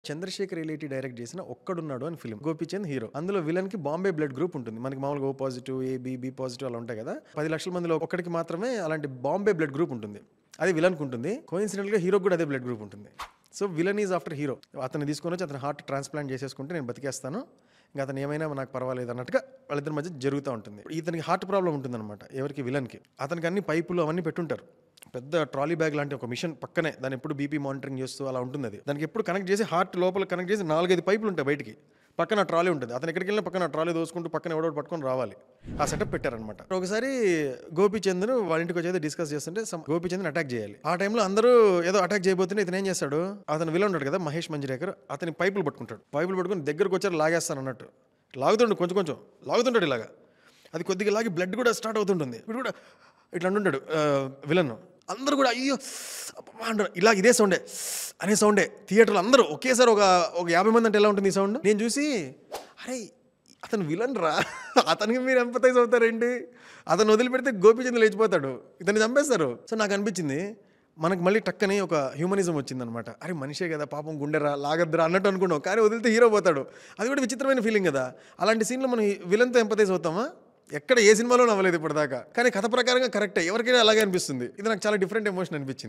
Chandrasekhar ఎలిటి direct చేసిన ఒక్కడున్నాడు అని film. Gopichand hero. అందులో విలన్ కి బాంబే బ్లడ్ గ్రూప్ ఉంటుంది. మనకి మామూలుగా O positive, A B positive అలా ఉంటాయి కదా. 10 లక్షల మందిలో ఒక్కడికి మాత్రమే అలాంటి బాంబే బ్లడ్ గ్రూప్ ఉంటుంది. అది విలన్ కు ఉంటుంది. కోఇన్సిడెంటల్ గా హీరోకి కూడా అదే బ్లడ్ గ్రూప్ ఉంటుంది. So villain is after hero. అతను తీసుకొని వచ్చి అతను హార్ట్ ట్రాన్స్ప్లాంట్ చేసేసుకుంటే నేను బతికేస్తాను, ఇంకా అతను ఏమైనా నాకు పర్వాలేదు అన్నట్టుగా వాళ్ళిద్దరి మధ్య జరుగుతూ ఉంటుంది. ఇతనికి హార్ట్ ప్రాబ్లం ఉంటుందన్నమాట. ఎవరికి? విలన్కి. అతనికి అన్ని పైపులు అవన్నీ పెట్టుంటారు. పెద్ద ట్రాలీ బ్యాగ్ లాంటి ఒక మిషన్ పక్కనే దాన్ని ఎప్పుడు బీపీ మానిటరింగ్ చేస్తూ అలా ఉంటుంది. అది దానికి ఎప్పుడు కనెక్ట్ చేసి హార్ట్ లోపల కనెక్ట్ చేసి 4-5 పైపులు ఉంటాయి బయటికి. పక్కన ట్రాలీ ఉంటుంది. అతను ఎక్కడికి వెళ్ళినా పక్కన ట్రాలీ దోసుకుంటూ పక్కన ఎవడో పట్టుకొని రావాలి. ఆ సెటప్ పెట్టారనమాట. ఒకసారి గోపీచంద్ను వాళ్ళ ఇంటికి వచ్చేది డిస్కస్ చేస్తుంటే గోపీచంద్ని అటాక్ చేయాలి. ఆ టైంలో అందరూ ఏదో అటాక్ చేయబోతుంటే ఇతను ఏం చేస్తాడు, అతను విలన్ ఉంటాడు కదా మహేష్ మంజ్రేకర్, అతని పైపులు పట్టుకుంటాడు. పైపులు పట్టుకుని దగ్గరకు వచ్చారు లాగేస్తాను అన్నట్టు లాగుతుండు, కొంచెం లాగుతుంటాడు ఇలాగా. అది కొద్దిగా లాగి బ్లడ్ కూడా స్టార్ట్ అవుతుంటుంది. ఇప్పుడు కూడా ఇట్లా అంటుంటాడు విలన్. అందరూ కూడా అయ్యో అంటారు. ఇలా ఇదే సౌండే అనే సౌండే థియేటర్లో అందరూ ఒకేసారి ఒక 50 మంది అంటే ఎలా ఉంటుంది ఈ సౌండ్. నేను చూసి అరే అతను విలన్ రా, అతనికి మీరు ఎంపతైజ్ అవుతారేంటి? అతను వదిలిపెడితే గోపీచంద్ లేచిపోతాడు, ఇతన్ని చంపేస్తారు. సో నాకు అనిపించింది మనకు మళ్ళీ టక్కని ఒక హ్యూమనిజం వచ్చిందనమాట. అరే మనిషే కదా పాపం, గుండెరా లాగద్దురా అన్నట్టు అనుకున్నాం, కానీ వదిలితే హీరో పోతాడు. అది కూడా విచిత్రమైన ఫీలింగ్ కదా. అలాంటి సీన్లో మనం విలన్తో ఎంపతైజ్ అవుతామా? ఎక్కడ ఏ సినిమాలో నవ్వలేదు ఇప్పటిదాకా. కానీ కథ ప్రకారంగా కరెక్టే, ఎవరికైనా అలాగే అనిపిస్తుంది. ఇది నాకు చాలా డిఫరెంట్ ఎమోషన్ అనిపించింది.